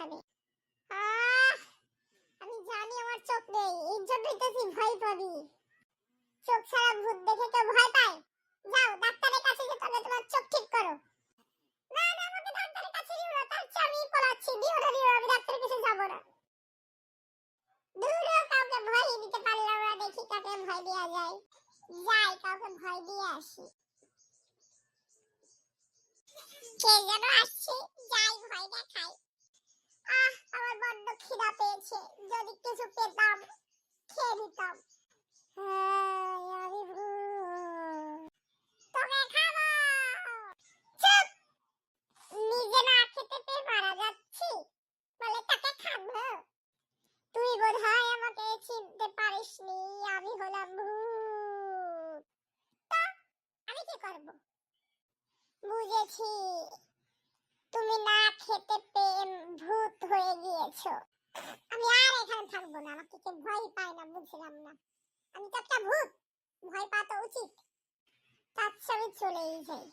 এখানে। আহ আমি জানি আমার চোখ নেই, এই জন্যই তো তুই ভয় পাবি। চোখ ছাড়া ভূত দেখে কেউ ভয় পায়? যাও ডাক্তারের কাছে গিয়ে তবে তোমার চোখ ঠিক করো। না না, আমাকে ডাক্তারের কাছে নিও না, তার চেয়ে আমি পলাচ্ছি। দিও না দিও না, আমি ডাক্তারের কাছে যাবো না। দূরে কাউকে ভয় দিতে পারলাম না, দেখি কাকে ভয় দেওয়া যায়। যাই কাউকে ভয় দিয়ে আসি। কে যেন আসছে, যাই ভয় দেখাই। আমার বড্ড খিদা পেয়েছে, যদি কিছু পেতাম খেয়ে নিতাম। আমি ভূত, তোকে খাবো। চুপ, নিজে না খেতে পেয়ে মারা যাচ্ছি, বলে তাকে খাবো। তুই বোধহয় আমাকে চিনতে পারিসনি, আমি হলাম ভূত। তো আমি কি করব? বুঝেছি, তুমি না খেতে পেয়ে ভূত হয়ে গিয়েছো। আমি আর এখানে থাকবো না, আমাকে কেউ ভয় পায় না, বুঝলাম না। আমি তো একটা ভূত, ভয় পাওয়া তো উচিত। তার চেয়ে আমি চলেই যাই।